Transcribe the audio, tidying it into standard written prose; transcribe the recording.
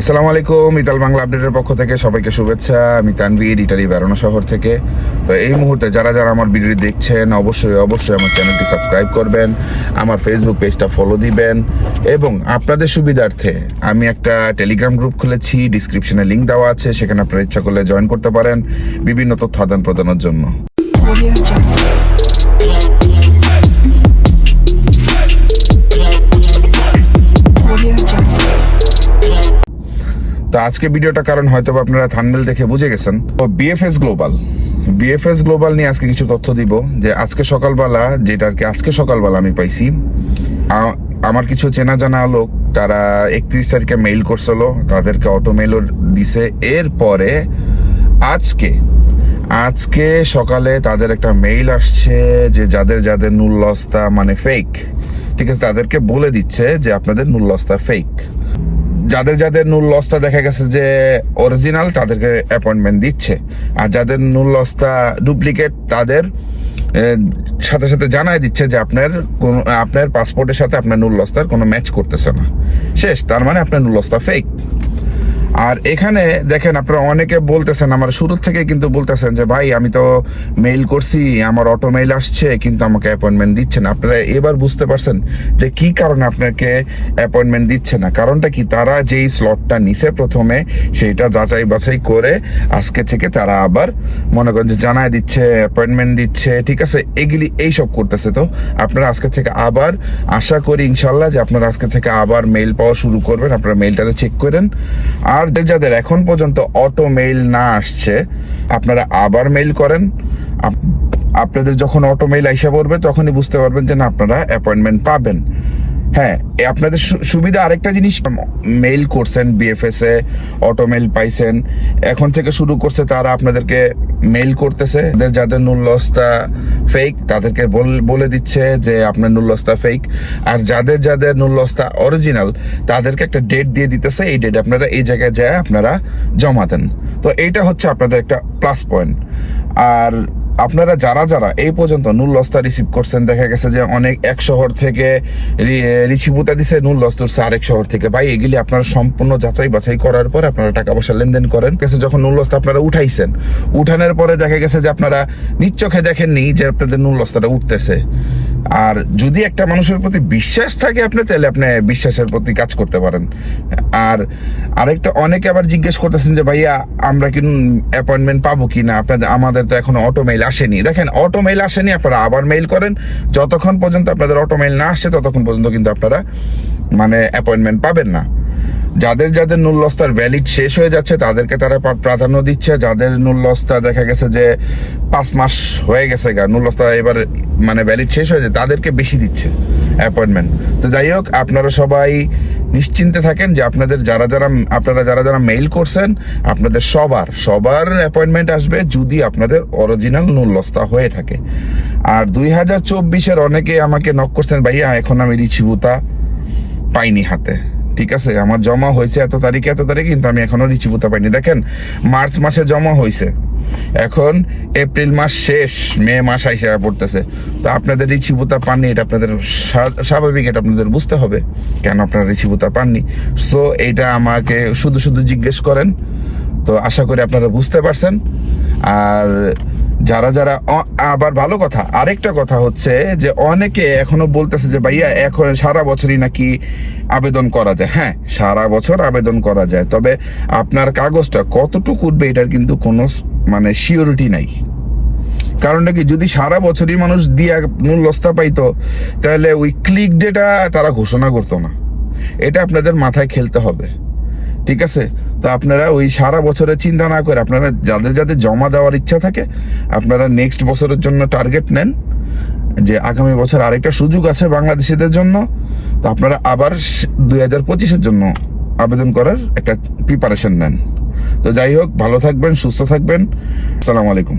আসসালামু আলাইকুম, ইতাল বাংলা আপডেটের পক্ষ থেকে সবাইকে শুভেচ্ছা। আমি তানভীর, ইটালি বেরোনা শহর থেকে। তো এই মুহূর্তে যারা যারা আমার ভিডিও দেখছেন অবশ্যই আমার চ্যানেলটি সাবস্ক্রাইব করবেন, আমার ফেসবুক পেজটা ফলো দিবেন এবং আপনাদের সুবিধার্থে আমি একটা টেলিগ্রাম গ্রুপ খুলেছি, ডিসক্রিপশনে লিঙ্ক দেওয়া আছে, সেখানে আপনারা ইচ্ছা করলে জয়েন করতে পারেন বিভিন্ন তথ্য আদান প্রদানের জন্য। তো আজকে ভিডিওটা কারণ হয়তো আপনারা থাম্বনেল দেখে বুঝে গেছেন। তো বিএফএস গ্লোবাল নিয়ে আজকে কিছু তথ্য দিব। যে আজকে সকালবেলা আমি পাইছি, আমার কিছু চেনা জানা লোক তারা 31 তারিখে মেইল করছিল, তাদেরকে অটো মেইলও দিছে। এরপরে আজকে সকালে তাদের একটা মেইল আসছে যে যাদের নুল্লস্তা মানে ফেক, ঠিক আছে, তাদেরকে বলে দিচ্ছে যে আপনাদের নুল্লস্তা ফেক। যাদের নুল্লস্তা দেখা গেছে যে অরিজিনাল, তাদেরকে অ্যাপয়েন্টমেন্ট দিচ্ছে। আর যাদের নুল্লস্তা ডুপ্লিকেট, তাদের সাথে সাথে জানাই দিচ্ছে যে আপনার পাসপোর্টের সাথে আপনার নুল্লস্তার কোনো ম্যাচ করতেছে না। শেষ, তার মানে আপনার নুল্লস্তা ফেক। আর এখানে দেখেন, আপনারা অনেকে বলতেছেন, আমার শুরুর থেকে কিন্তু বলতেছেন যে ভাই আমি তো মেইল করছি, আমার অটো মেইল আসছে, কিন্তু আমাকে অ্যাপয়েন্টমেন্ট দিচ্ছে না। আপনারা এবার বুঝতে পারছেন যে কি কারণে আপনাকে অ্যাপয়েন্টমেন্ট দিচ্ছে না। কারণটা কি, তারা যেই স্লটটা নিছে প্রথমে, সেইটা যাচাই বাছাই করে আজকে থেকে তারা আবার মনে করেন যে জানায় দিচ্ছে, অ্যাপয়েন্টমেন্ট দিচ্ছে, ঠিক আছে, এইসব করতেছে। তো আপনারা আজকে থেকে আবার, আশা করি ইনশাল্লাহ যে আপনারা আজকে থেকে আবার মেইল পাওয়া শুরু করবেন। আপনারা মেইলটাতে চেক করেন। আর যাদের এখন পর্যন্ত অটো মেইল না আসছে, আপনারা আবার মেইল করেন। আপনাদের যখন অটো মেইল আইসা পড়বে তখনই বুঝতে পারবেন যে না, আপনারা অ্যাপয়েন্টমেন্ট পাবেন। হ্যাঁ, আপনাদের সুবিধা আরেকটা জিনিস, মেইল করছেন বিএফএস এ, অটো মেইল পাইছেন, এখন থেকে শুরু করছে তারা আপনাদেরকে মেইল করতেছে। যাদের নুল্লস্তা ফেক, তাদেরকে বলে দিচ্ছে যে আপনার নুল্লস্তা ফেক। আর যাদের নুল্লস্তা অরিজিনাল, তাদেরকে একটা ডেট দিয়ে দিতেছে, এই ডেট আপনারা এই জায়গায় যায় আপনারা জমা দেন। তো এইটা হচ্ছে আপনাদের একটা প্লাস পয়েন্ট। আর আপনারা যারা এই পর্যন্ত নুল্লস্তা রিসিভ করছেন, দেখা গেছে যে অনেক এক শহর থেকে রিসিভুতা দিছে, নুল্লস্তা উঠছে আরেক শহর থেকে। ভাই, এগুলি আপনারা সম্পূর্ণ যাচাই বাছাই করার পর আপনারা টাকা পয়সা লেনদেন করেন। যখন নুল্লস্তা আপনারা উঠাইছেন, উঠানোর পরে দেখা গেছে যে আপনারা নিচ্চোখে দেখেননি যে আপনাদের নুল্লস্তাটা উঠতেছে। আর যদি একটা মানুষের প্রতি বিশ্বাস থাকে তাহলে আপনি বিশ্বাসের প্রতি কাজ করতে পারেন। আর আরেকটা, অনেকে আবার জিজ্ঞেস করতেছেন যে ভাইয়া আমরা কি অ্যাপয়েন্টমেন্ট পাবো কি না, আমাদের তো এখনো অটো মেইল আসেনি। দেখেন, অটো মেইল আসেনি, আপনারা আবার মেইল করেন। যতক্ষণ পর্যন্ত আপনাদের অটো মেইল না আসছে ততক্ষণ পর্যন্ত কিন্তু আপনারা অ্যাপয়েন্টমেন্ট পাবেন না। যাদের নুল্লস্তার ভ্যালিড শেষ হয়ে যাচ্ছে তাদেরকে তারা প্রাধান্য দিচ্ছে। যাদের নুল্লস্তা দেখা গেছে যে 5 মাস হয়ে গেছে নুল্লস্তা এবার ভ্যালিড শেষ হয়ে যায়, তাদেরকে বেশি দিচ্ছে অ্যাপয়েন্টমেন্ট। তো যাই হোক, আপনারা সবাই নিশ্চিন্তে থাকেন যে আপনারা যারা মেইল করছেন, আপনাদের সবার অ্যাপয়েন্টমেন্ট আসবে যদি আপনাদের অরিজিনাল নুল্লস্তা হয়ে থাকে। আর 2024-এর অনেকে আমাকে নক করছেন, ভাইয়া এখন আমি রিচিভুতা পাইনি হাতে। ঠিক আছে, আমার জমা হয়েছে এত তারিখে, কিন্তু আমি এখনো রিচিভুতা পাইনি। দেখেন, মার্চ মাসে জমা হয়েছে, এখন এপ্রিল মাস শেষ, মে মাস আইসা পড়তেছে। তো আপনাদের রিচিভুতা পাননি, এটা আপনাদের স্বাভাবিক, এটা আপনাদের বুঝতে হবে কেন আপনারা রিচিভুতা পাননি। সো এইটা আমাকে শুধু জিজ্ঞেস করেন। তো আশা করি আপনারা বুঝতে পারছেন। আর যারা আবার ভালো কথা, আরেকটা কথা হচ্ছে যে অনেকে এখনো বলতেছে যে ভাইয়া এখন সারা বছরই নাকি আবেদন করা যায়। হ্যাঁ, সারা বছর আবেদন করা যায়, তবে আপনার কাগজটা কতটুকু উঠবে এটার কিন্তু কোনো সিওরিটি নাই। কারণটা কি, যদি সারা বছরই মানুষ দিয়ে নুল্লস্তা পাইতো, তাহলে ওই ক্লিক ডেটা তারা ঘোষণা করতো না। এটা আপনাদের মাথায় খেলতে হবে, ঠিক আছে? তো আপনারা ওই সারা বছরের চিন্তা না করে, আপনারা যাদের জমা দেওয়ার ইচ্ছা থাকে, আপনারা নেক্সট বছরের জন্য টার্গেট নেন যে আগামী বছর আরেকটা সুযোগ আছে বাংলাদেশিদের জন্য। তো আপনারা আবার 2025-এর জন্য আবেদন করার একটা প্রিপারেশন নেন। তো যাই হোক, ভালো থাকবেন, সুস্থ থাকবেন। আসসালামু আলাইকুম।